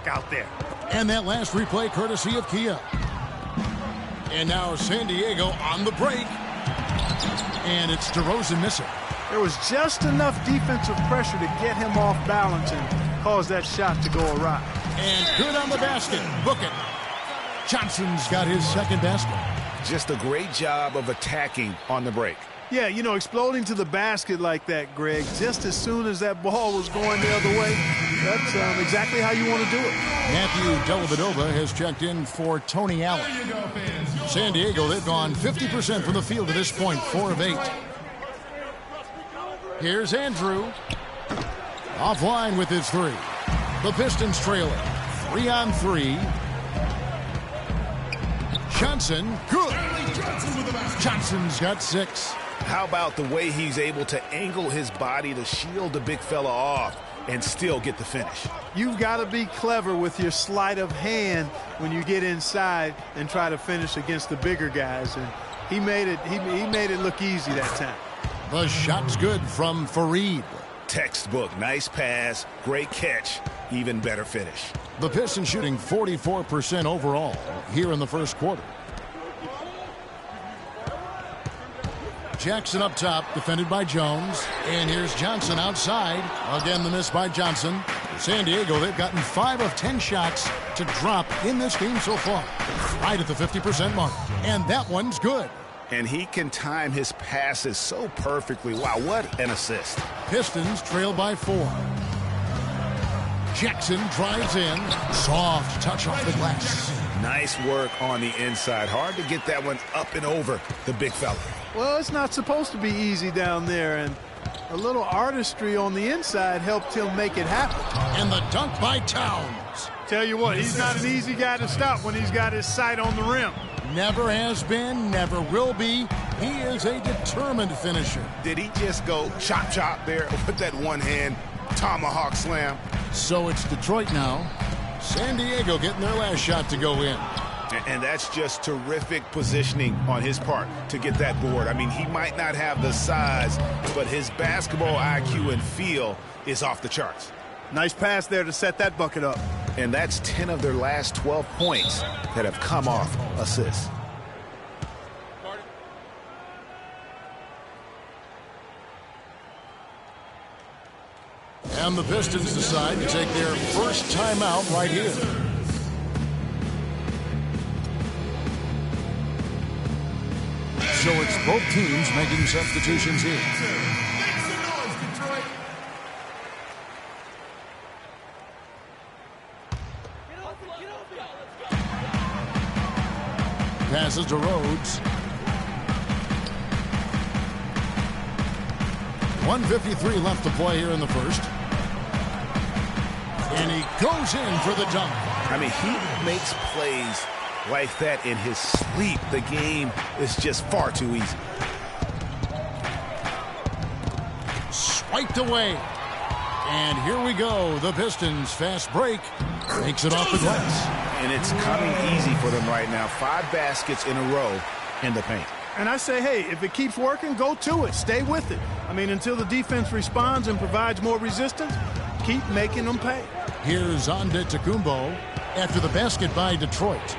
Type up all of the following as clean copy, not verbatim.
magic out there. And that last replay courtesy of Kia. And now San Diego on the break. And it's DeRozan missing. There was just enough defensive pressure to get him off balance and cause that shot to go awry. And good on the basket. Book it. Johnson's got his second basket. Just a great job of attacking on the break. Yeah, you know, exploding to the basket like that, Greg, just as soon as that ball was going the other way, that's exactly how you want to do it. Matthew Dellavedova has checked in for Tony Allen. San Diego, they've gone 50% from the field to this point, 4 of 8. Here's Andrew. Offline with his 3. The Pistons trailing. 3 on 3. Johnson, good. Johnson's got 6. How about the way he's able to angle his body to shield the big fella off and still get the finish? You've got to be clever with your sleight of hand when you get inside and try to finish against the bigger guys. And he made it look easy that time. The shot's good from Fareed. Textbook. Nice pass. Great catch. Even better finish. The Pistons shooting 44% overall here in the first quarter. Jackson up top, defended by Jones. And here's Johnson outside. Again, the miss by Johnson. San Diego, they've gotten 5 of 10 shots to drop in this game so far. Right at the 50% mark. And that one's good. And he can time his passes so perfectly. Wow, what an assist. Pistons trail by 4. Jackson drives in. Soft touch off the glass. Nice work on the inside. Hard to get that one up and over the big fella. Well, it's not supposed to be easy down there, and a little artistry on the inside helped him make it happen. And the dunk by Towns. Tell you what, he's not an easy guy to stop when he's got his sight on the rim. Never has been, never will be. He is a determined finisher. Did he just go chop there with that one-hand tomahawk slam? So it's Detroit now. San Diego getting their last shot to go in. And that's just terrific positioning on his part to get that board. I mean, he might not have the size, but his basketball IQ and feel is off the charts. Nice pass there to set that bucket up. And that's 10 of their last 12 points that have come off assists. And the Pistons decide to take their first timeout right here. So it's both teams making substitutions here. Passes to Rhodes. 1:53 left to play here in the first. And he goes in for the dunk. I mean, he makes plays like that in his sleep. The game is just far too easy. Swiped away. And here we go. The Pistons fast break. Makes it off the glass. And it's coming easy for them right now. 5 baskets in a row in the paint. And I say, hey, if it keeps working, go to it. Stay with it. I mean, until the defense responds and provides more resistance, keep making them pay. Here's Antetokounmpo after the basket by Detroit.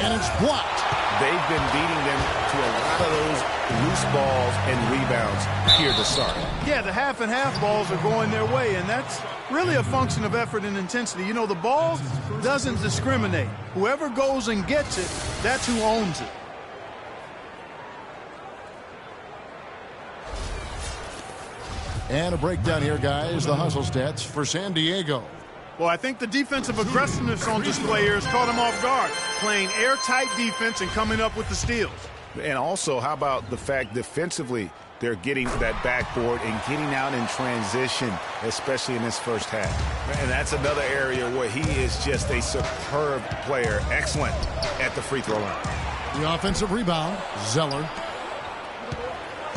And it's blocked. They've been beating them to a lot of those loose balls and rebounds here to start. Yeah, the half and half balls are going their way, and that's really a function of effort and intensity. You know, the ball doesn't discriminate. Whoever goes and gets it, that's who owns it. And a breakdown here, guys. The hustle stats for San Diego. Well, I think the defensive aggressiveness on display here has caught them off guard, playing airtight defense and coming up with the steals. And also, how about the fact defensively they're getting that backboard and getting out in transition, especially in this first half. And that's another area where he is just a superb player, excellent at the free throw line. The offensive rebound, Zeller.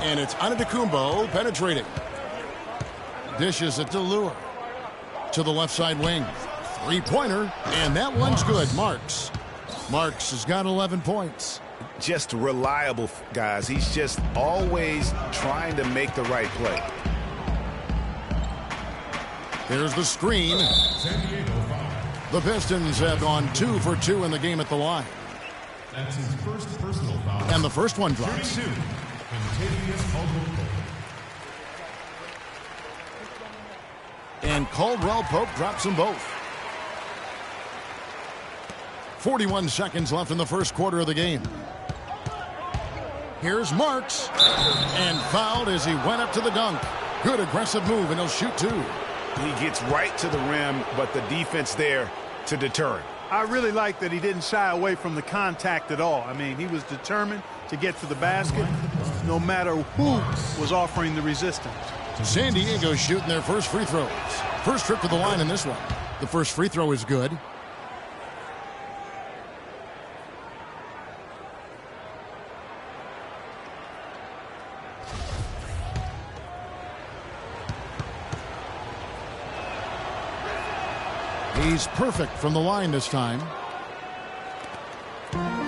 And it's Antetokounmpo penetrating. Dishes it to Lure. To the left side wing. Three-pointer, and that one's good. Marks has got 11 points. Just reliable, guys. He's just always trying to make the right play. There's the screen. The Pistons have gone 2 for 2 in the game at the line. That's his first personal foul. And the first one drops. 32, Kentavious Caldwell-Pope. And Caldwell-Pope drops them both. 41 seconds left in the first quarter of the game. Here's Marks. And fouled as he went up to the dunk. Good aggressive move, and he'll shoot 2. He gets right to the rim, but the defense there to deter him. I really like that he didn't shy away from the contact at all. I mean, he was determined to get to the basket no matter who was offering the resistance. San Diego shooting their first free throws. First trip to the line in this one. The first free throw is good. He's perfect from the line this time.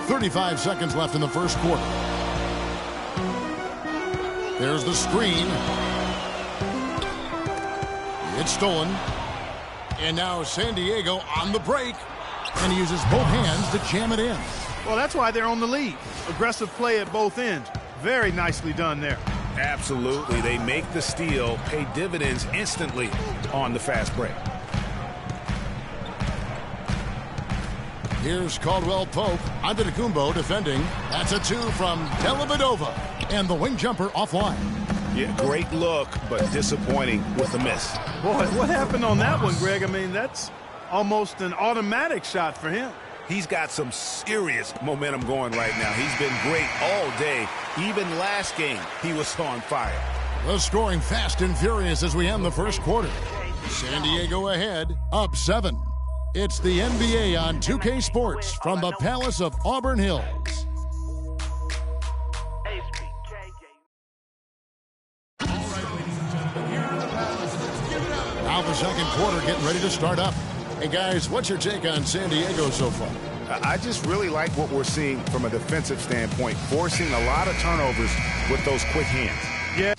35 seconds left in the first quarter. There's the screen. It's stolen. And now San Diego on the break. And he uses both hands to jam it in. Well, that's why they're on the lead. Aggressive play at both ends. Very nicely done there. Absolutely. They make the steal, pay dividends instantly on the fast break. Here's Caldwell-Pope. Antetokounmpo defending. That's a 2 from Dellavedova. And the wing jumper offline. Yeah, great look, but disappointing with the miss. Boy, what happened on that one, Greg? I mean, that's almost an automatic shot for him. He's got some serious momentum going right now. He's been great all day. Even last game, he was on fire. The scoring fast and furious as we end the first quarter. San Diego ahead, up 7. It's the NBA on 2K Sports from the Palace of Auburn Hills. Now the second quarter getting ready to start up. Hey guys, what's your take on San Diego so far? I just really like what we're seeing from a defensive standpoint, forcing a lot of turnovers with those quick hands. Yeah.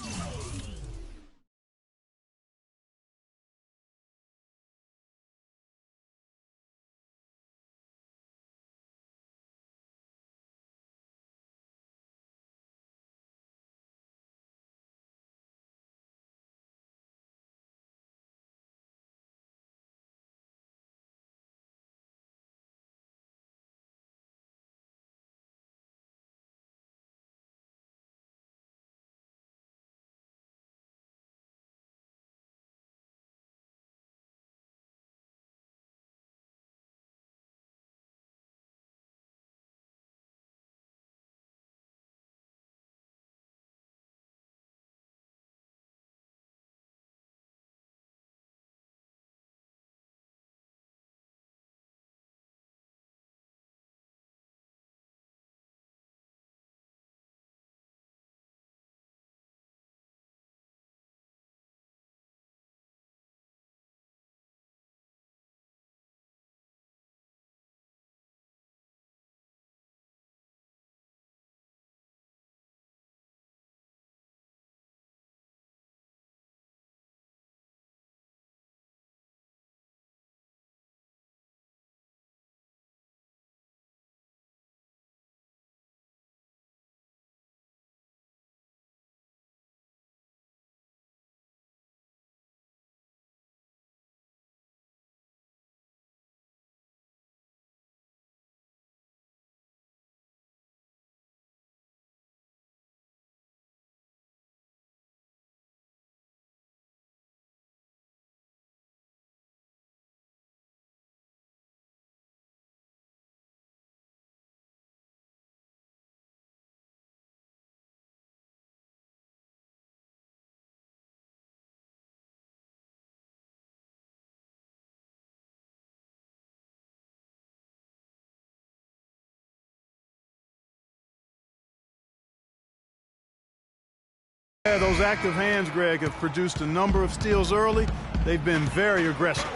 Yeah, those active hands, Greg, have produced a number of steals early. They've been very aggressive.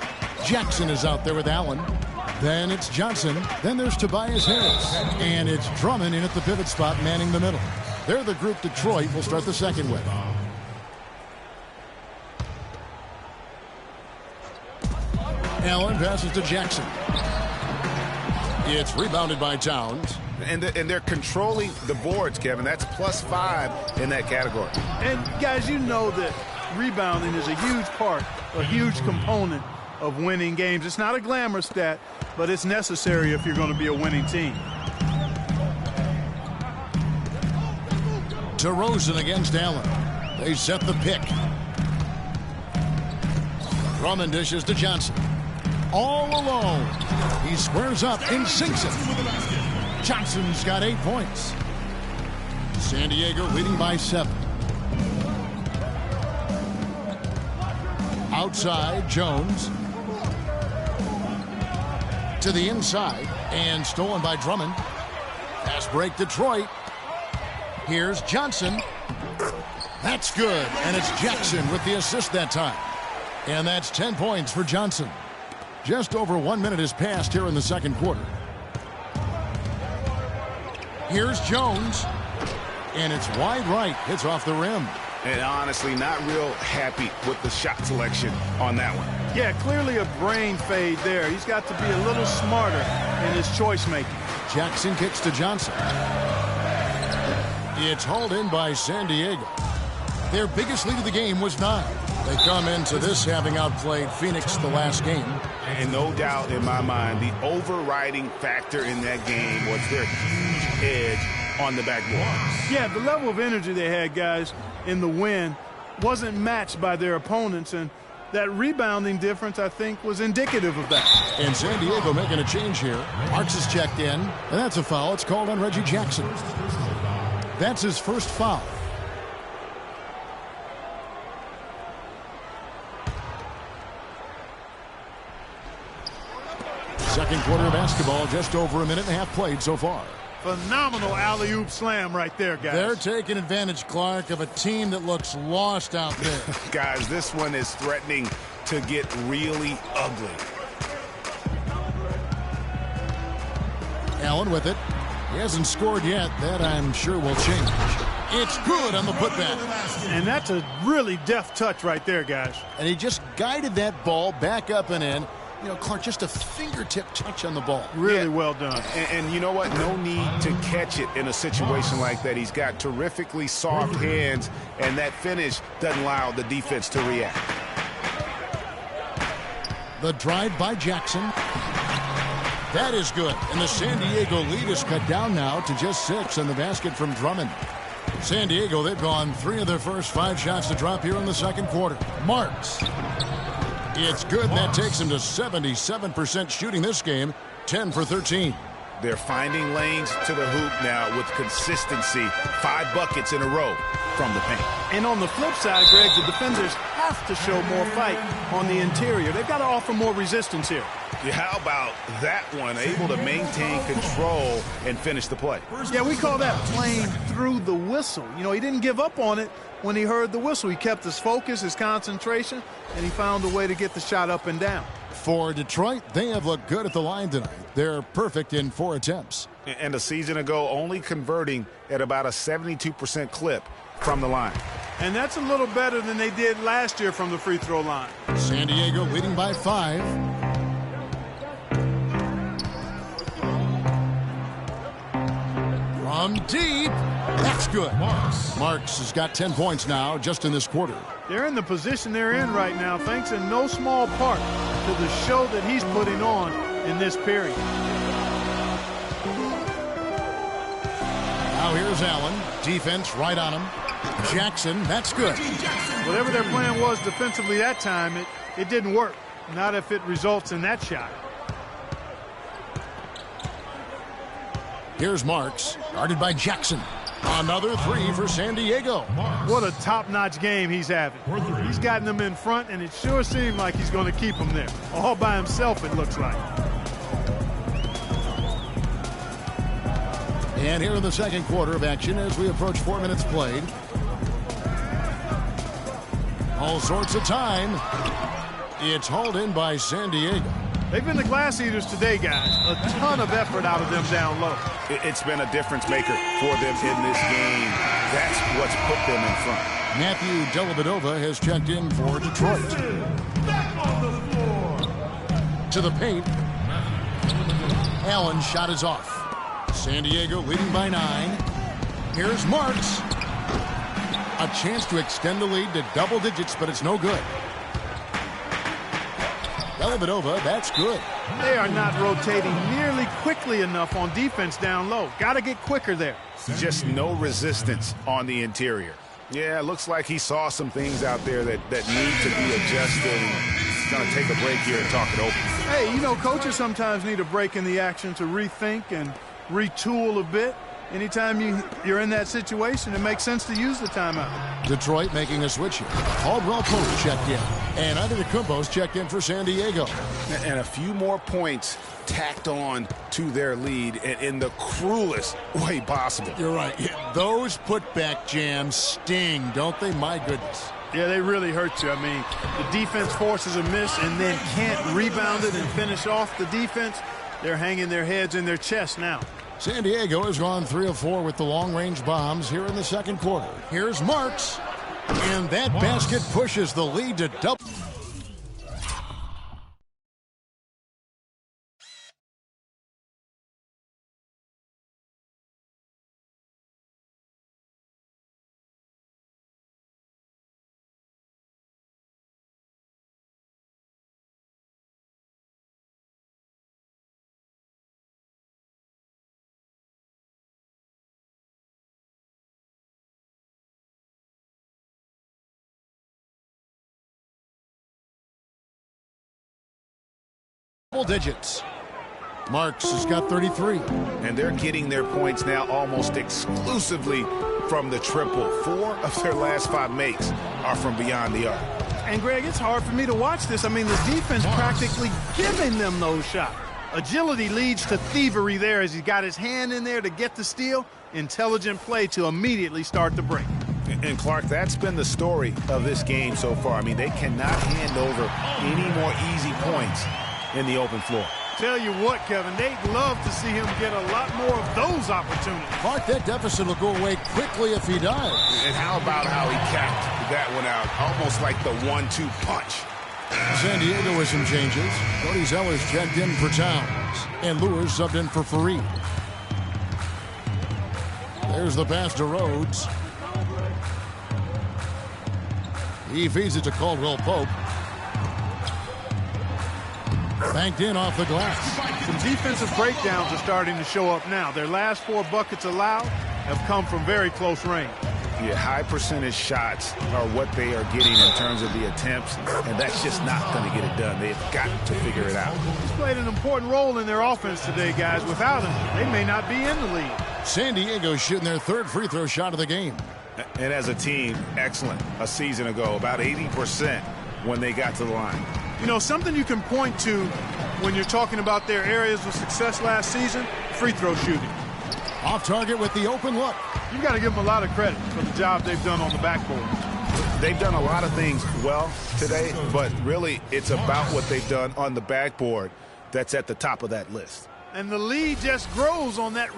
Jackson is out there with Allen. Then it's Johnson. Then there's Tobias Harris. And it's Drummond in at the pivot spot, manning the middle. They're the group Detroit will start the second with. Allen passes to Jackson. It's rebounded by Towns. And they're controlling the boards, Kevin. That's +5 in that category. And, guys, you know that rebounding is a huge part, a huge component of winning games. It's not a glamour stat, but it's necessary if you're going to be a winning team. DeRozan against Allen. They set the pick. Drummond dishes to Johnson. All alone. He squares up and sinks it. Johnson's got 8 points. San Diego leading by 7. Outside, Jones. To the inside, and stolen by Drummond. Fast break, Detroit. Here's Johnson. That's good, and it's Jackson with the assist that time. And that's 10 points for Johnson. Just over 1 minute has passed here in the second quarter. Here's Jones. And it's wide right. Hits off the rim. And honestly, not real happy with the shot selection on that one. Yeah, clearly a brain fade there. He's got to be a little smarter in his choice making. Jackson kicks to Johnson. It's hauled in by San Diego. Their biggest lead of the game was 9. They come into this having outplayed Phoenix the last game. And no doubt in my mind, the overriding factor in that game was their huge edge on the backboard. Yeah, the level of energy they had, guys, in the win wasn't matched by their opponents, and that rebounding difference, I think, was indicative of that. And San Diego making a change here. Marks is checked in, and that's a foul. It's called on Reggie Jackson. That's his first foul. Second quarter of basketball, just over a minute and a half played so far. Phenomenal alley-oop slam right there, guys. They're taking advantage, Clark, of a team that looks lost out there. Guys, this one is threatening to get really ugly. Allen with it. He hasn't scored yet. That, I'm sure, will change. It's good on the putback. And that's a really deft touch right there, guys. And he just guided that ball back up and in. You know, Clark, just a fingertip touch on the ball. Really well done. And you know what? No need to catch it in a situation like that. He's got terrifically soft hands, and that finish doesn't allow the defense to react. The drive by Jackson. That is good. And the San Diego lead is cut down now to just 6 on the basket from Drummond. San Diego, they've gone 3 of their first 5 shots to drop here in the second quarter. Marks. It's good. That takes him to 77% shooting this game. 10 for 13. They're finding lanes to the hoop now with consistency. 5 buckets in a row from the paint. And on the flip side, Greg, the defenders have to show more fight on the interior. They've got to offer more resistance here. Yeah, how about that one? Able to maintain control and finish the play. Yeah, we call that playing through the whistle. You know, he didn't give up on it when he heard the whistle. He kept his focus, his concentration, and he found a way to get the shot up and down. For Detroit, they have looked good at the line tonight. They're perfect in 4 attempts. And a season ago, only converting at about a 72% clip from the line. And that's a little better than they did last year from the free throw line. San Diego leading by 5. From deep. That's good. Marks has got 10 points now just in this quarter. They're in the position they're in right now thanks in no small part to the show that he's putting on in this period. Now here's Allen. Defense right on him. Jackson, that's good. Whatever their plan was defensively that time, it didn't work. Not if it results in that shot. Here's Marks, guarded by Jackson. Another 3 for San Diego. What a top-notch game he's having. He's gotten them in front, and it sure seemed like he's going to keep them there. All by himself, it looks like. And here in the second quarter of action as we approach 4 minutes played. All sorts of time. It's hauled in by San Diego. They've been the glass eaters today, guys. A ton of effort out of them down low. It's been a difference maker for them in this game. That's what's put them in front. Matthew Dellavedova has checked in for Detroit. To the paint. Allen's shot is off. San Diego leading by 9. Here's Marks. A chance to extend the lead to double digits, but it's no good. Dellavedova, that's good. They are not rotating nearly quickly enough on defense down low. Got to get quicker there. Just no resistance on the interior. Yeah, it looks like he saw some things out there that need to be adjusted. He's going to take a break here and talk it over. Hey, you know, coaches sometimes need a break in the action to rethink and retool a bit. Anytime you're in that situation, it makes sense to use the timeout. Detroit making a switch here. Caldwell Pope checked in. And Antetokounmpo's checked in for San Diego. And a few more points tacked on to their lead in the cruelest way possible. You're right. Those putback jams sting, don't they? My goodness. Yeah, they really hurt you. I mean, the defense forces a miss and then can't rebound it and finish off the defense. They're hanging their heads in their chest now. San Diego has gone 3 of 4 with the long-range bombs here in the second quarter. Here's Marks. And that basket pushes the lead to double. Double digits. Marks has got 33. And they're getting their points now almost exclusively from the triple. 4 of their last 5 makes are from beyond the arc. And, Greg, it's hard for me to watch this. I mean, the defense practically giving them those shots. Agility leads to thievery there as he got his hand in there to get the steal. Intelligent play to immediately start the break. And, Clark, that's been the story of this game so far. I mean, they cannot hand over any more easy points in the open floor. Tell you what, Kevin, they'd love to see him get a lot more of those opportunities. Mark, that deficit will go away quickly if he does. And how about how he capped that one out, almost like the 1-2 punch. San Diego with some changes. Cody Zeller's checked in for Towns. And Lewis subbed in for Fareed. There's the pass to Rhodes. He feeds it to Caldwell Pope. Banked in off the glass. Some defensive breakdowns are starting to show up now. Their last 4 buckets allowed have come from very close range. Yeah, high percentage shots are what they are getting in terms of the attempts, and that's just not going to get it done. They've got to figure it out. He's played an important role in their offense today, guys. Without him, they may not be in the lead. San Diego shooting their 3rd free throw shot of the game. And as a team, excellent. A season ago, about 80% when they got to the line. You know, something you can point to when you're talking about their areas of success last season, free throw shooting. Off target with the open look. You've got to give them a lot of credit for the job they've done on the backboard. They've done a lot of things well today, but really it's about what they've done on the backboard that's at the top of that list. And the lead just grows on that.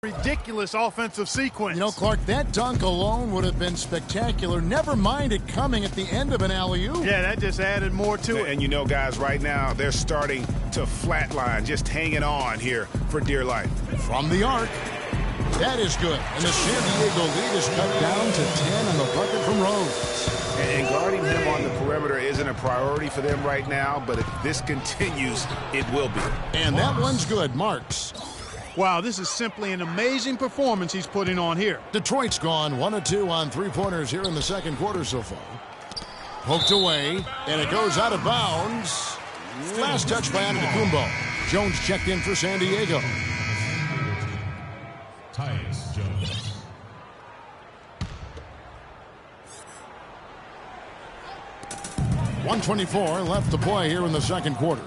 Ridiculous offensive sequence. You know, Clark, that dunk alone would have been spectacular. Never mind it coming at the end of an alley-oop. Yeah, that just added more to it. And you know, guys, right now they're starting to flatline, just hanging on here for dear life. From the arc. That is good. And the San Diego lead is cut down to 10 on the bucket from Rhodes. And guarding him on the perimeter isn't a priority for them right now, but if this continues, it will be. And that one's good. Marks. Wow, this is simply an amazing performance he's putting on here. Detroit's gone 1 of 2 on 3-pointers here in the second quarter so far. Poked away, and it goes out of bounds. Last touch by Antetokounmpo. Jones checked in for San Diego. Tyus Jones. .124 left to play here in the second quarter.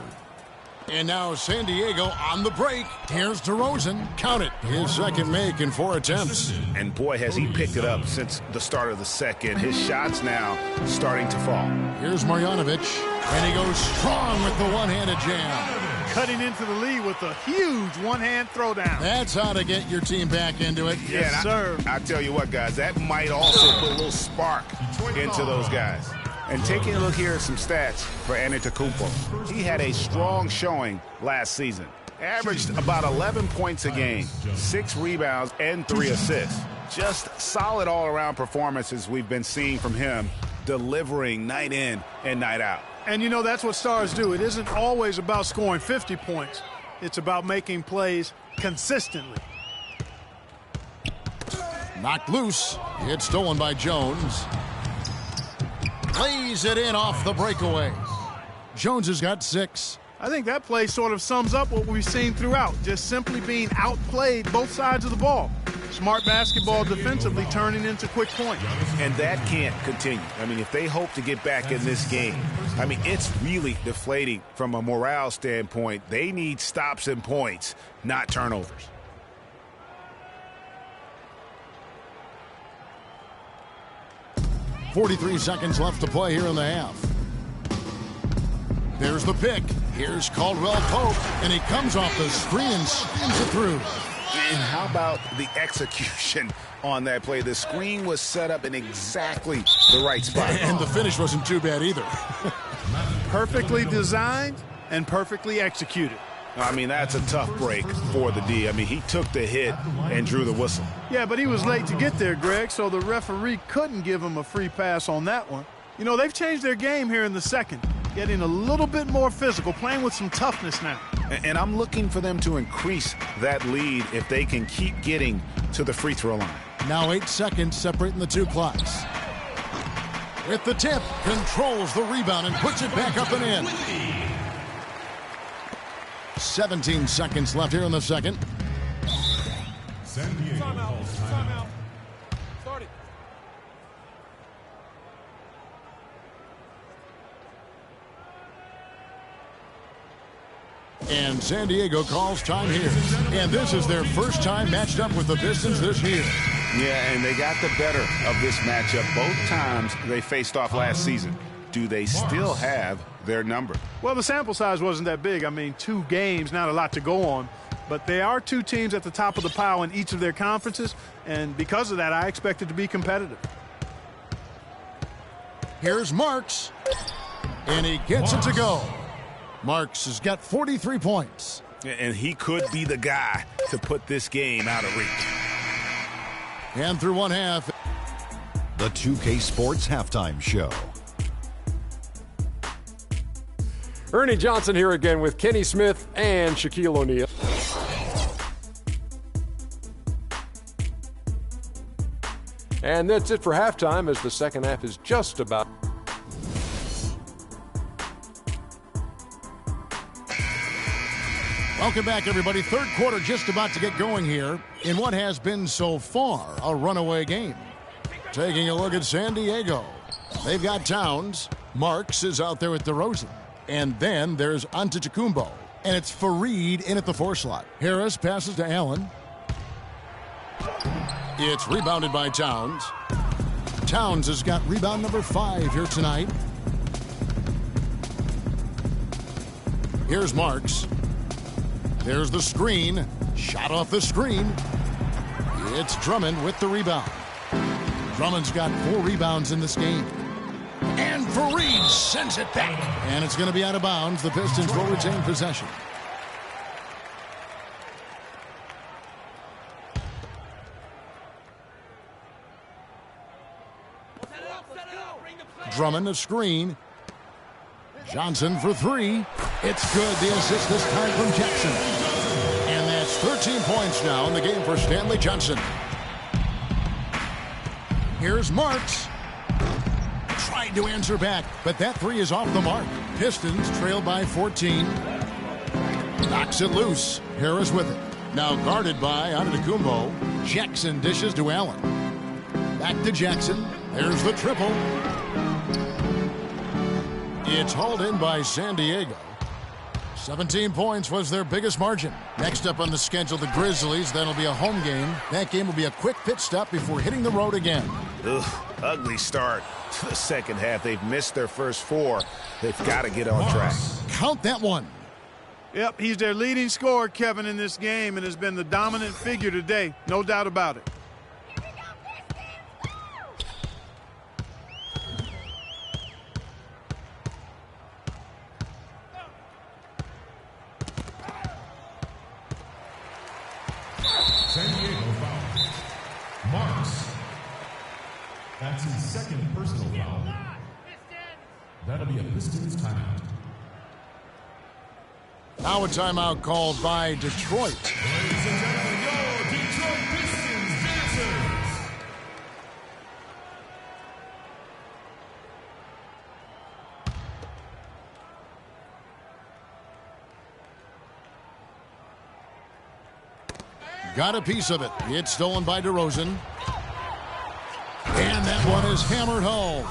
And now San Diego on the break. Here's DeRozan. Count it. His second make in 4 attempts. And boy, has he picked it up since the start of the second. His shots now starting to fall. Here's Marjanovic. And he goes strong with the one-handed jam. cutting into the lead with a huge one-hand throwdown. That's how to get your team back into it. Yes, sir. I tell you what, guys, that might also put a little spark into those guys. And taking a look here at some stats for Antetokounmpo. He had a strong showing last season. Averaged about 11 points a game, 6 rebounds, and 3 assists. Just solid all-around performances we've been seeing from him, delivering night in and night out. And, you know, that's what stars do. It isn't always about scoring 50 points. It's about making plays consistently. Knocked loose. It's stolen by Jones. Lays it in off the breakaway. Jones has got 6. I think that play sort of sums up what we've seen throughout, just simply being outplayed both sides of the ball. Smart basketball defensively turning into quick points. And that can't continue. I mean, if they hope to get back in this game, I mean, it's really deflating from a morale standpoint. They need stops and points, not turnovers. .43 seconds left to play here in the half. There's the pick. Here's Caldwell Pope, and he comes off the screen and spins it through. And how about the execution on that play? The screen was set up in exactly the right spot. And the finish wasn't too bad either. Perfectly designed and perfectly executed. I mean, that's a tough break for the D. I mean, he took the hit and drew the whistle. Yeah, but he was late to get there, Greg, so the referee couldn't give him a free pass on that one. You know, they've changed their game here in the second, getting a little bit more physical, playing with some toughness now. And I'm looking for them to increase that lead if they can keep getting to the free throw line. Now 8 seconds separating the two clocks. With the tip, controls the rebound and puts it back up and in. 17 seconds left here in the second. San Diego calls timeout. Start it. And San Diego calls time here. And this is their first time matched up with the Pistons this year. Yeah, and they got the better of this matchup both times they faced off last season. Do they still have their number? Well, the sample size wasn't that big. I mean, 2 games, not a lot to go on. But they are 2 teams at the top of the pile in each of their conferences. And because of that, I expect it to be competitive. Here's Marks. And he gets it to go. Marks has got 43 points. And he could be the guy to put this game out of reach. And through one half. The 2K Sports Halftime Show. Ernie Johnson here again with Kenny Smith and Shaquille O'Neal. And that's it for halftime as the second half is just about. Welcome back, everybody. Third quarter just about to get going here in what has been so far a runaway game. Taking a look at San Diego. They've got Towns. Marks is out there with DeRozan. And then there's Antetokounmpo. And it's Fareed in at the 4 slot. Harris passes to Allen. It's rebounded by Towns. Towns has got rebound number 5 here tonight. Here's Marks. There's the screen. Shot off the screen. It's Drummond with the rebound. Drummond's got 4 rebounds in this game. And Fareed sends it back. And it's going to be out of bounds. The Pistons will retain possession. Drummond a screen. Johnson for 3. It's good. The assist this time from Jackson. And that's 13 points now in the game for Stanley Johnson. Here's Marks. Tried to answer back, but that 3 is off the mark. Pistons trail by 14. Knocks it loose. Harris with it. Now guarded by Antetokounmpo. Jackson dishes to Allen. Back to Jackson. There's the triple. It's hauled in by San Diego. 17 points was their biggest margin. Next up on the schedule, the Grizzlies. That'll be a home game. That game will be a quick pit stop before hitting the road again. Ugh, ugly start to the second half. They've missed their first 4. They've got to get on track. Count that one. Yep, he's their leading scorer, Kevin, in this game, and has been the dominant figure today. No doubt about it. San Diego foul. Marks. That's his second personal foul. That'll be a Pistons timeout. Now a timeout called by Detroit. Ladies and gentlemen, your Detroit Pistons dancers. Got a piece of it. It's stolen by DeRozan. And that one is hammered home.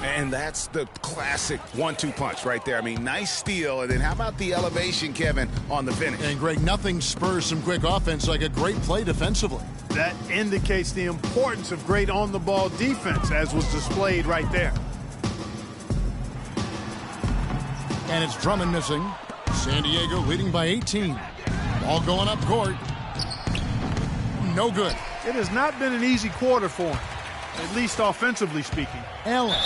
And that's the classic 1-2 punch right there. I mean, nice steal. And then how about the elevation, Kevin, on the finish? And, Greg, nothing spurs some quick offense like a great play defensively. That indicates the importance of great on-the-ball defense, as was displayed right there. And it's Drummond missing. San Diego leading by 18. Ball going up court. No good. It has not been an easy quarter for him, at least offensively speaking. Allen.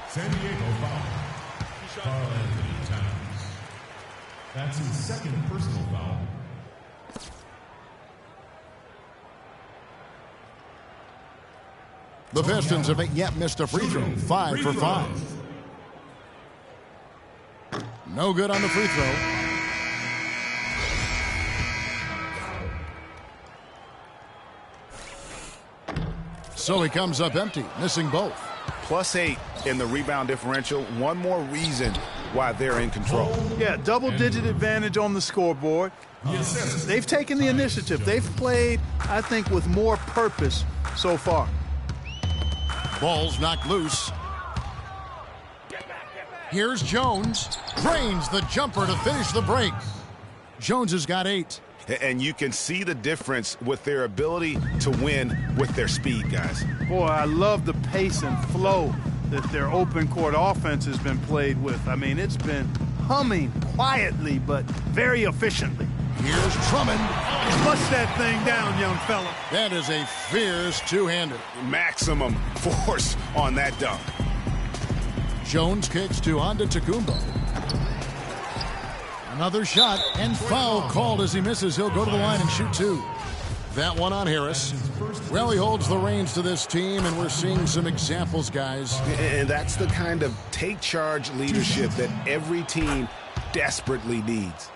San Diego foul. Karl Anthony Towns. That's his second personal foul. The Pistons have yet missed a free throw. 5 for 5. No good on the free throw. So he comes up empty, missing both. +8 in the rebound differential. One more reason why they're in control. Yeah, double-digit advantage on the scoreboard. They've taken the initiative. They've played, I think, with more purpose so far. Ball's knocked loose. Here's Jones. Drains the jumper to finish the break. Jones has got 8. And you can see the difference with their ability to win with their speed, guys. Boy, I love the pace and flow that their open court offense has been played with. I mean, it's been humming quietly but very efficiently. Here's Drummond. Flush that thing down, young fella. That is a fierce two-hander. Maximum force on that dunk. Jones kicks to Antetokounmpo. Another shot and foul called as he misses. He'll go to the line and shoot 2. That one on Harris. Well, he holds the reins to this team, and we're seeing some examples, guys. And that's the kind of take charge leadership that every team desperately needs.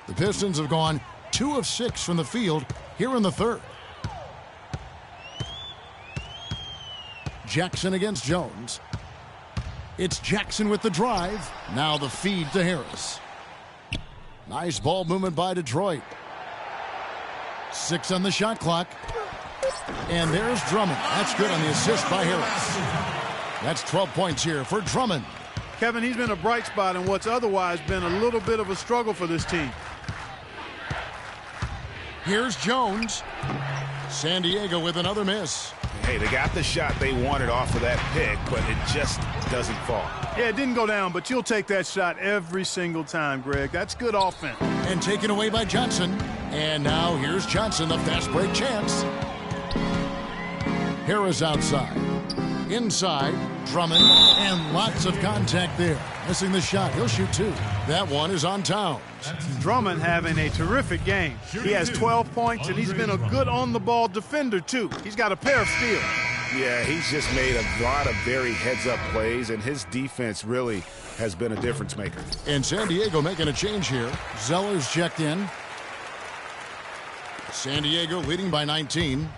The Pistons have gone 2 of 6 from the field here in the third. Jackson against Jones. It's Jackson with the drive. Now the feed to Harris. Nice ball movement by Detroit. 6 on the shot clock. And there's Drummond. That's good on the assist by Harris. That's 12 points here for Drummond. Kevin, he's been a bright spot in what's otherwise been a little bit of a struggle for this team. Here's Jones. San Diego with another miss. Hey, they got the shot they wanted off of that pick, but it just doesn't fall. Yeah, it didn't go down, but you'll take that shot every single time, Greg. That's good offense. And taken away by Johnson. And now here's Johnson, the fast break chance. Harris outside. Inside, Drummond, and lots of contact there. Missing the shot. He'll shoot 2. That one is on Towns. Drummond having a terrific game. He has 12 points, and he's been a good on-the-ball defender, too. He's got a pair of steals. Yeah, he's just made a lot of very heads-up plays, and his defense really has been a difference maker. And San Diego making a change here. Zeller's checked in. San Diego leading by 19.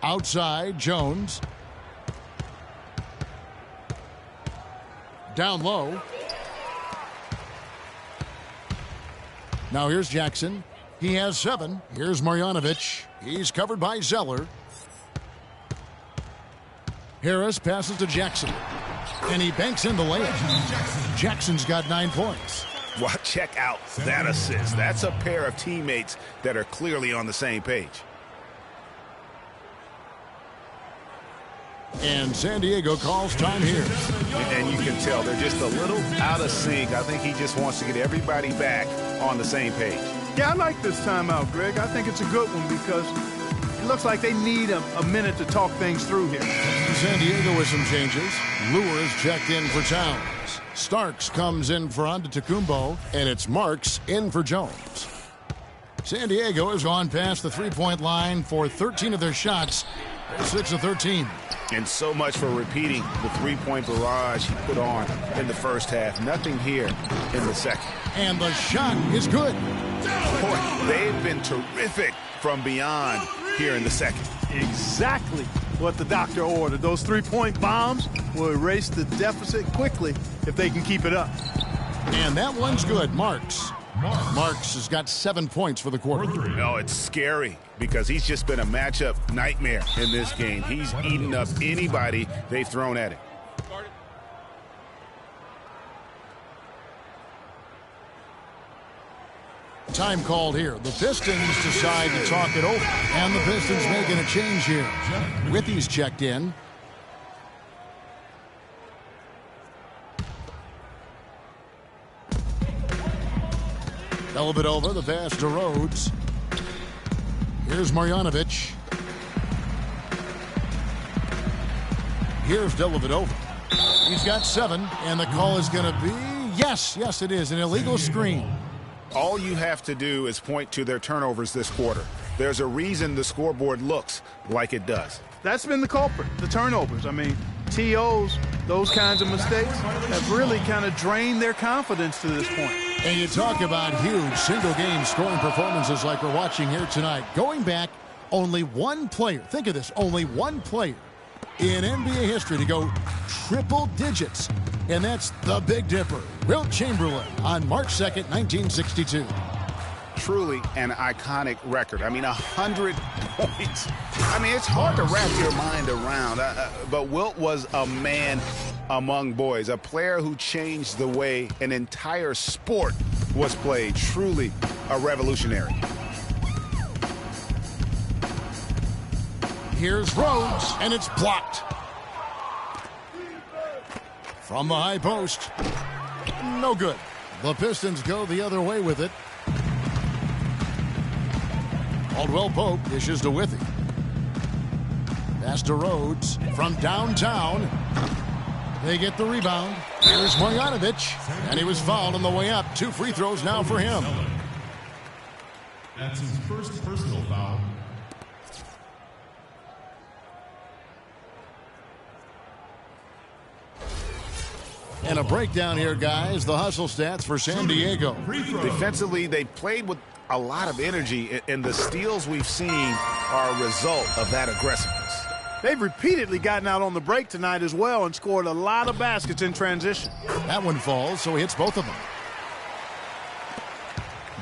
Outside, Jones. Down low. Now here's Jackson. He has 7. Here's Marjanovic. He's covered by Zeller. Harris passes to Jackson. And he banks in the layup. Jackson's got 9 points. Well, check out that assist. That's a pair of teammates that are clearly on the same page. And San Diego calls time here. And you can tell they're just a little out of sync. I think he just wants to get everybody back on the same page. Yeah, I like this timeout, Greg. I think it's a good one because it looks like they need a minute to talk things through here. San Diego with some changes. Lures checked in for Towns. Starks comes in for Antetokounmpo, and it's Marks in for Jones. San Diego has gone past the three-point line for 13 of their shots. They're 6 of 13. And so much for repeating the three-point barrage he put on in the first half. Nothing here in the second. And the shot is good. Boy, they've been terrific from beyond here in the second. Exactly what the doctor ordered. Those three-point bombs will erase the deficit quickly if they can keep it up. And that one's good. Marks has got 7 points for the quarter. No, it's scary because he's just been a matchup nightmare in this game. He's eaten up anybody they've thrown at him. Time called here. The Pistons decide to talk it over. And the Pistons making a change here. Withy's checked in. Dellavedova, the pass to Rhodes. Here's Marjanovic. Here's Dellavedova. He's got 7, and the call is going to be, yes, it is, an illegal screen. All you have to do is point to their turnovers this quarter. There's a reason the scoreboard looks like it does. That's been the culprit, the turnovers. I mean, TOs, those kinds of mistakes have really kind of drained their confidence to this point. And you talk about huge single-game scoring performances like we're watching here tonight. Going back, only one player, think of this, only one player in NBA history to go triple digits, and that's the Big Dipper, Wilt Chamberlain, on March 2nd, 1962. Truly an iconic record. I mean, 100 points. I mean, it's hard to wrap your mind around, but Wilt was a man among boys, a player who changed the way an entire sport was played. Truly a revolutionary. Here's Rhodes, and it's blocked. From the high post. No good. The Pistons go the other way with it. Caldwell Pope dishes to Withy. Pass to Rhodes from downtown. They get the rebound. Here's Marjanovic, and he was fouled on the way up. 2 free throws now for him. That's his first personal foul. And a breakdown here, guys. The hustle stats for San Diego. Defensively, they played with a lot of energy, and the steals we've seen are a result of that aggressiveness. They've repeatedly gotten out on the break tonight as well and scored a lot of baskets in transition. That one falls, so he hits both of them.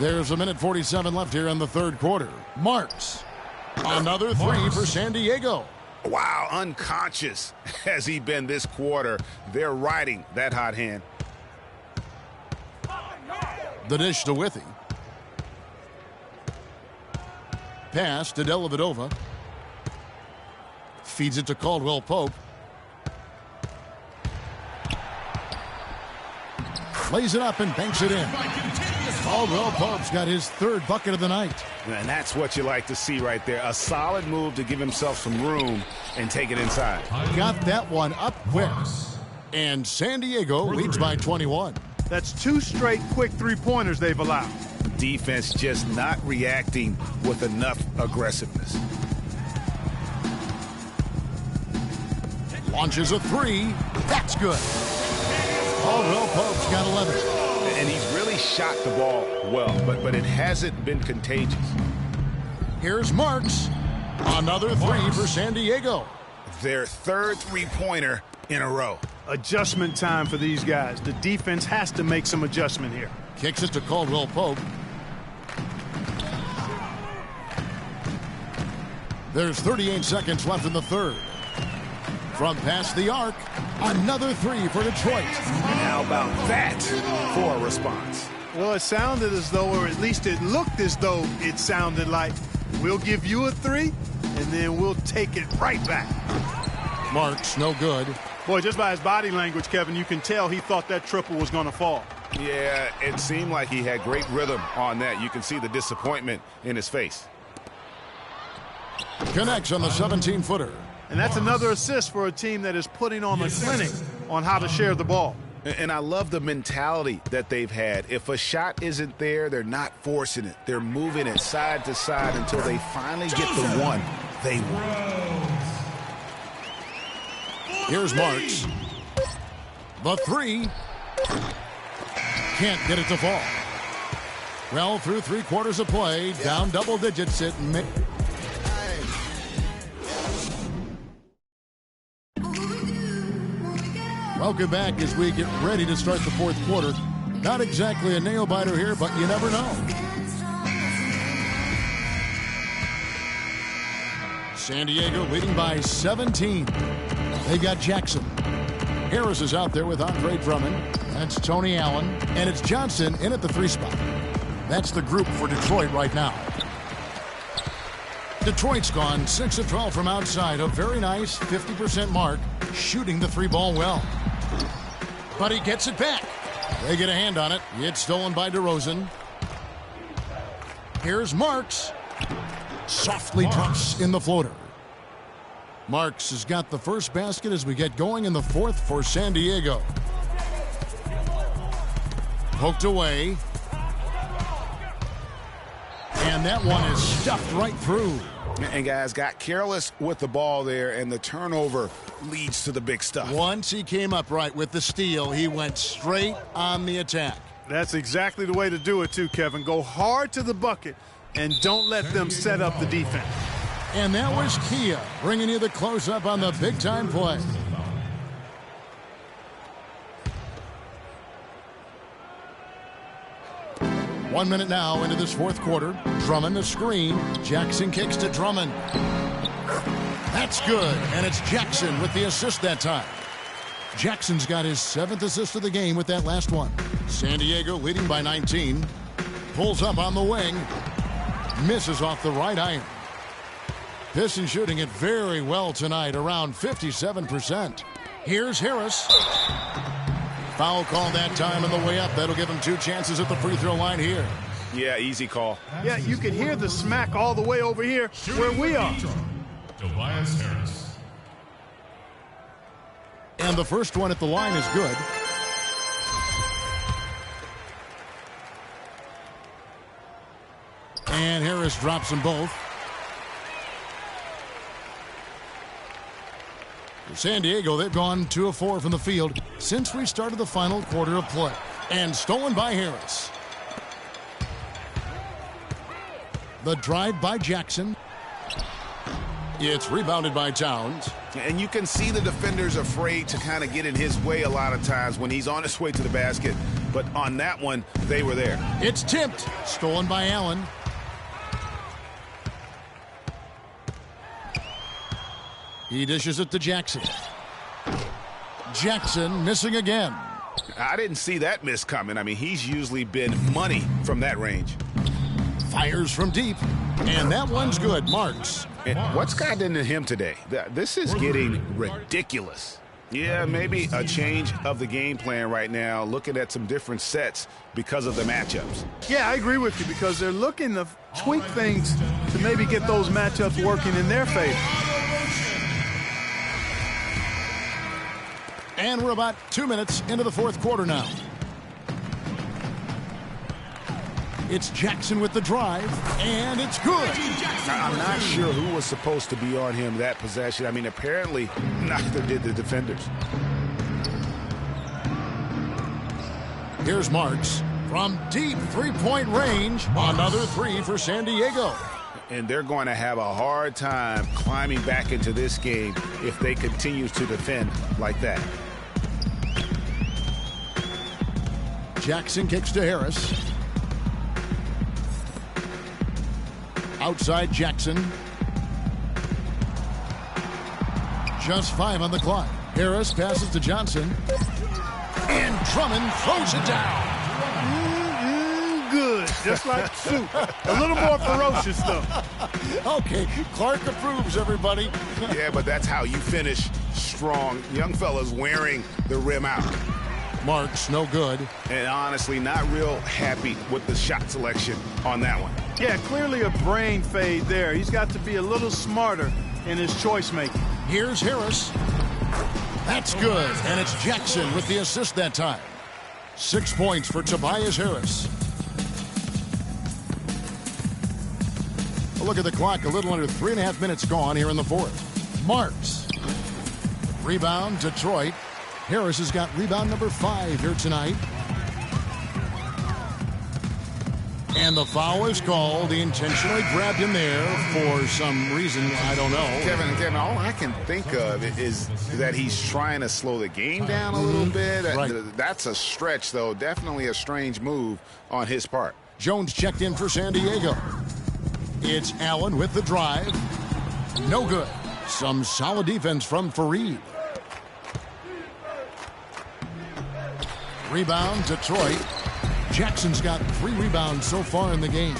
There's 1:47 left here in the third quarter. Marks. Another 3 for San Diego. Wow, unconscious has he been this quarter. They're riding that hot hand. The dish to Withy. Pass to Dellavedova. Feeds it to Caldwell Pope. Lays it up and banks it in. Caldwell Pope's got his 3rd bucket of the night. And that's what you like to see right there. A solid move to give himself some room and take it inside. Got that one up quick. And San Diego leads by 21. That's 2 straight quick three-pointers they've allowed. Defense just not reacting with enough aggressiveness. Launches a 3. That's good. Caldwell Pope's got 11. And he's really shot the ball well, but it hasn't been contagious. Here's Marks. Another 3 for San Diego. Their 3rd three-pointer in a row. Adjustment time for these guys. The defense has to make some adjustment here. Kicks it to Caldwell Pope. There's 38 seconds left in the third. From past the arc, another 3 for Detroit. And how about that for a response? Well, it sounded as though, or at least it looked as though it sounded like, we'll give you a 3, and then we'll take it right back. Marks, no good. Boy, just by his body language, Kevin, you can tell he thought that triple was going to fall. Yeah, it seemed like he had great rhythm on that. You can see the disappointment in his face. Connects on the 17-footer. And that's another assist for a team that is putting on a clinic on how to share the ball. And I love the mentality that they've had. If a shot isn't there, they're not forcing it. They're moving it side to side until they finally get the one they want. Here's Marks. The three. Can't get it to fall. Well, through 3/4 of play, down double digits at mid. Welcome back as we get ready to start the 4th quarter. Not exactly a nail-biter here, but you never know. San Diego leading by 17. They got Jackson. Harris is out there with Andre Drummond. That's Tony Allen. And it's Johnson in at the 3 spot. That's the group for Detroit right now. Detroit's gone 6 of 12 from outside. A very nice 50% mark, shooting the 3-ball well. But he gets it back. They get a hand on it. It's stolen by DeRozan. Here's Marks. Softly drops in the floater. Marks has got the first basket as we get going in the 4th for San Diego. Poked away. And that one is stuffed right through. And guys got careless with the ball there, and the turnover leads to the big stuff. Once he came up right with the steal, he went straight on the attack. That's exactly the way to do it too, Kevin. Go hard to the bucket and don't let them set up the defense. And that was Kia bringing you the close-up on the big-time play. One minute now into this 4th quarter. Drummond the screen. Jackson kicks to Drummond. That's good, and it's Jackson with the assist that time. Jackson's got his 7th assist of the game with that last one. San Diego leading by 19. Pulls up on the wing. Misses off the right iron. Pistons shooting it very well tonight, around 57%. Here's Harris. Foul call that time on the way up. That'll give him 2 chances at the free throw line here. Yeah, easy call. Yeah, you can hear the smack all the way over here where we are. Tobias Harris. And the first one at the line is good. And Harris drops them both. For San Diego, they've gone 2 of 4 from the field since we started the final quarter of play. And stolen by Harris. The drive by Jackson. It's rebounded by Towns. And you can see the defenders afraid to kind of get in his way a lot of times when he's on his way to the basket. But on that one, they were there. It's tipped. Stolen by Allen. He dishes it to Jackson. Jackson missing again. I didn't see that miss coming. I mean, he's usually been money from that range. Fires from deep. And that one's good. Marks. And what's gotten into him today? This is getting ridiculous. Yeah, maybe a change of the game plan right now, looking at some different sets because of the matchups. Yeah, I agree with you because they're looking to tweak things to maybe get those matchups working in their favor. And we're about 2 minutes into the 4th quarter now. It's Jackson with the drive, and it's good. I'm not sure who was supposed to be on him that possession. I mean, apparently neither did the defenders. Here's Marks from deep 3-point range. Another 3 for San Diego. And they're going to have a hard time climbing back into this game if they continue to defend like that. Jackson kicks to Harris. Outside Jackson. Just 5 on the clock. Harris passes to Johnson. And Drummond throws it down. Good. Just like soup. A little more ferocious, though. Okay, Clark approves, everybody. Yeah, but that's how you finish strong. Young fellas wearing the rim out. Marks, no good. And honestly, not real happy with the shot selection on that one. Yeah, clearly a brain fade there. He's got to be a little smarter in his choice making. Here's Harris. That's good, and it's Jackson with the assist that time. 6 points for Tobias Harris. A look at the clock, a little under 3.5 minutes gone here in the fourth. Marks. Rebound, Detroit. Harris has got rebound number 5 here tonight. And the foul is called. He intentionally grabbed him there for some reason. I don't know. Kevin, all I can think of is that he's trying to slow the game down a little bit. Right. That's a stretch, though. Definitely a strange move on his part. Jones checked in for San Diego. It's Allen with the drive. No good. Some solid defense from Fareed. Rebound, Detroit. Jackson's got 3 rebounds so far in the game.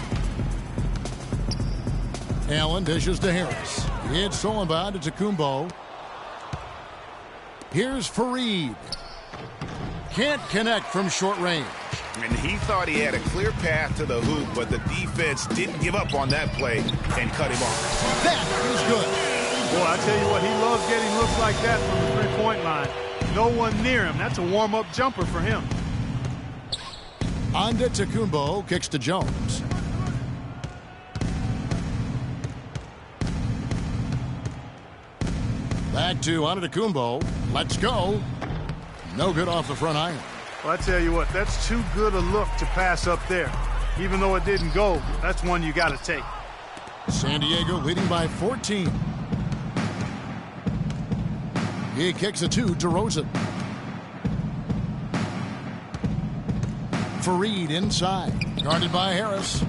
Allen dishes to Harris. It's Solomon to Kumbo. Here's Fareed. Can't connect from short range. And he thought he had a clear path to the hoop, but the defense didn't give up on that play and cut him off. That is good. Boy, I tell you what, he loves getting looks like that from the three-point line. No one near him. That's a warm-up jumper for him. On to Tacumbo, kicks to Jones. Back to Antetokounmpo. Let's go. No good off the front iron. Well, I tell you what, that's too good a look to pass up there. Even though it didn't go, that's one you got to take. San Diego leading by 14. He kicks it to DeRozan. Fareed inside. Guarded by Harris.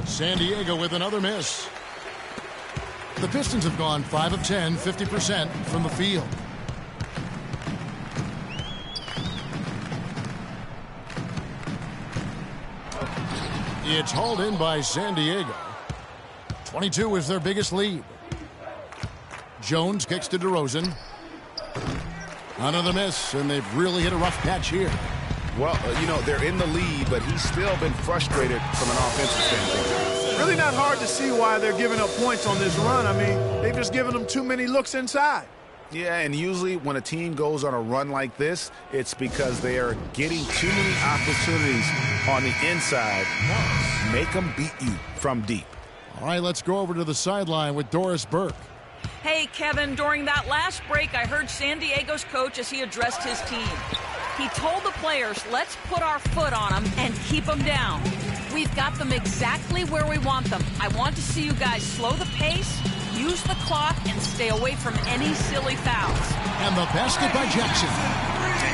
San Diego with another miss. The Pistons have gone 5 of 10, 50% from the field. It's hauled in by San Diego. 22 is their biggest lead. Jones kicks to DeRozan. Another miss, and they've really hit a rough patch here. Well, they're in the lead, but he's still been frustrated from an offensive standpoint. Really not hard to see why they're giving up points on this run. I mean, they've just given them too many looks inside. Yeah, and usually when a team goes on a run like this, it's because they are getting too many opportunities on the inside. Make them beat you from deep. All right, let's go over to the sideline with Doris Burke. Hey, Kevin, during that last break, I heard San Diego's coach as he addressed his team. He told the players, let's put our foot on them and keep them down. We've got them exactly where we want them. I want to see you guys slow the pace, use the clock, and stay away from any silly fouls. And the basket by Jackson.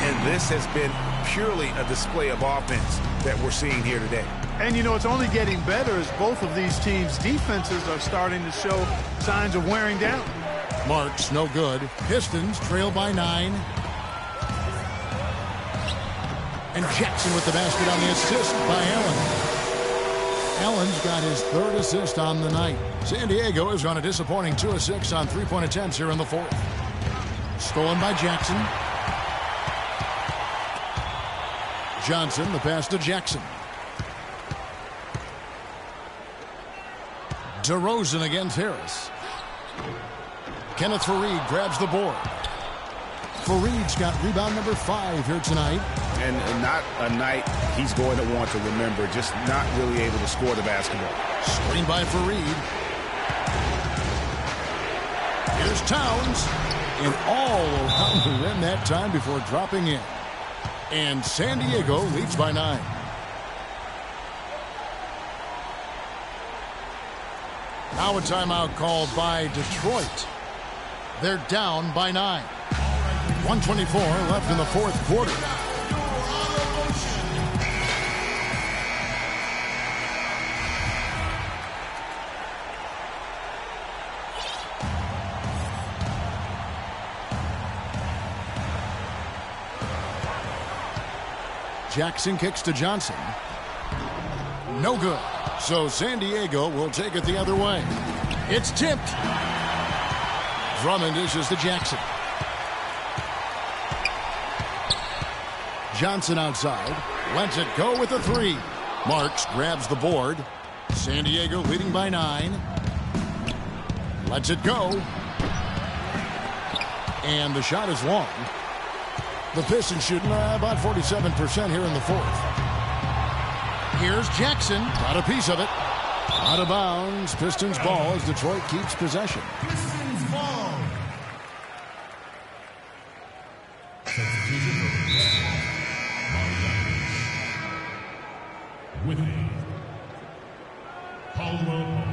And this has been purely a display of offense that we're seeing here today. And, it's only getting better as both of these teams' defenses are starting to show signs of wearing down. Marks, no good. Pistons trail by 9. And Jackson with the basket on the assist by Allen. Allen's got his 3rd assist on the night. San Diego is on a disappointing 2 of 6 on 3-point attempts here in the 4th. Stolen by Jackson. Johnson, the pass to Jackson. DeRozan against Harris. Kenneth Fareed grabs the board. Fareed's got rebound number 5 here tonight. And not a night he's going to want to remember, just not really able to score the basketball. Screen by Fareed. Here's Towns. And all around the rim that time before dropping in. And San Diego leads by 9. Now a timeout called by Detroit. They're down by 9. 1:24 left in the 4th quarter. Jackson kicks to Johnson. No good. So San Diego will take it the other way. It's tipped. Drummond dishes to Jackson. Johnson outside. Lets it go with the three. Marks grabs the board. San Diego leading by 9. Lets it go. And the shot is long. The Pistons shooting about 47% here in the fourth. Here's Jackson. Got a piece of it. Out of bounds. Pistons ball as Detroit keeps possession. Pistons ball. Substitution Whitney. Caldwell.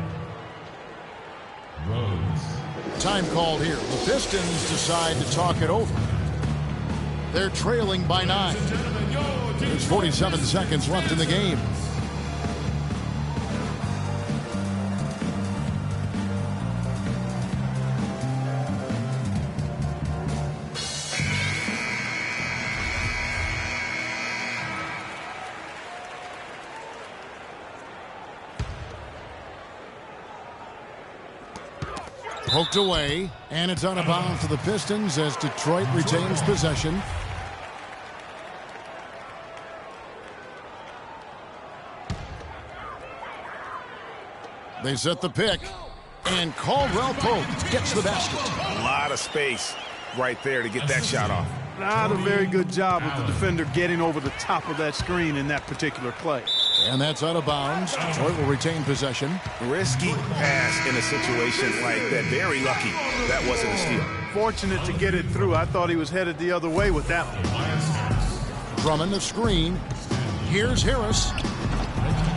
Rose. Time called here. The Pistons decide to talk it over. They're trailing by 9. There's 47 seconds left in the game. Poked away, and it's out of bounds to the Pistons as Detroit retains possession. They set the pick, and Caldwell Pope gets the basket. A lot of space right there to get that shot off. Not a very good job with the defender getting over the top of that screen in that particular play. And that's out of bounds. Detroit will retain possession. Risky pass in a situation like that. Very lucky that wasn't a steal. Fortunate to get it through. I thought he was headed the other way with that one. Drummond the screen. Here's Harris.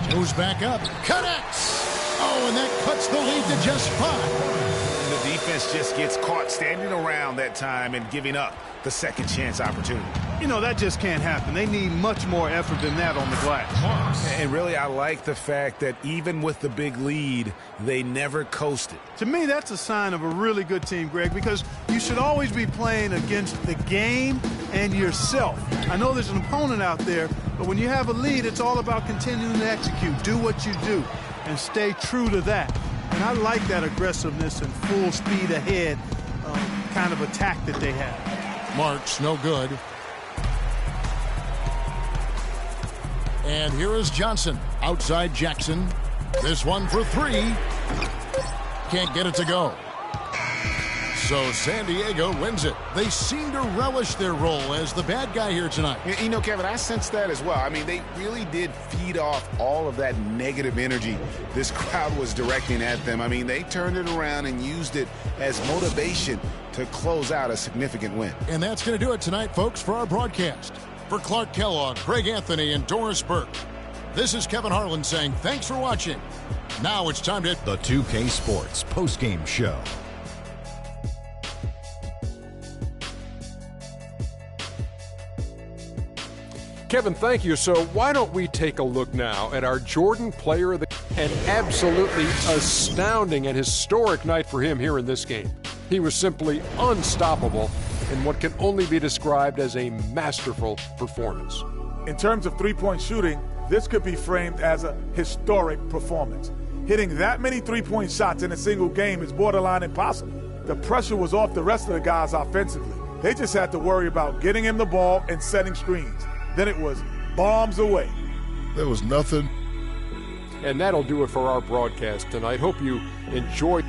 Goes back up. Connects. Oh, and that cuts the lead to just 5. The defense just gets caught standing around that time and giving up the second chance opportunity. You know, that just can't happen. They need much more effort than that on the glass. And really, I like the fact that even with the big lead, they never coasted. To me, that's a sign of a really good team, Greg, because you should always be playing against the game and yourself. I know there's an opponent out there, but when you have a lead, it's all about continuing to execute. Do what you do and stay true to that. And I like that aggressiveness and full speed ahead kind of attack that they have. Marks, no good. And here is Johnson. Outside Jackson. This one for 3. Can't get it to go. So San Diego wins it. They seem to relish their role as the bad guy here tonight. You know, Kevin, I sense that as well. I mean, they really did feed off all of that negative energy this crowd was directing at them. I mean, they turned it around and used it as motivation to close out a significant win. And that's going to do it tonight, folks, for our broadcast. For Clark Kellogg, Greg Anthony, and Doris Burke, this is Kevin Harlan saying thanks for watching. Now it's time to... The 2K Sports postgame show. Kevin, thank you. So why don't we take a look now at our Jordan Player of the... An absolutely astounding and historic night for him here in this game. He was simply unstoppable in what can only be described as a masterful performance. In terms of three-point shooting, this could be framed as a historic performance. Hitting that many three-point shots in a single game is borderline impossible. The pressure was off the rest of the guys offensively. They just had to worry about getting him the ball and setting screens. Then it was bombs away. There was nothing. And that'll do it for our broadcast tonight. Hope you enjoyed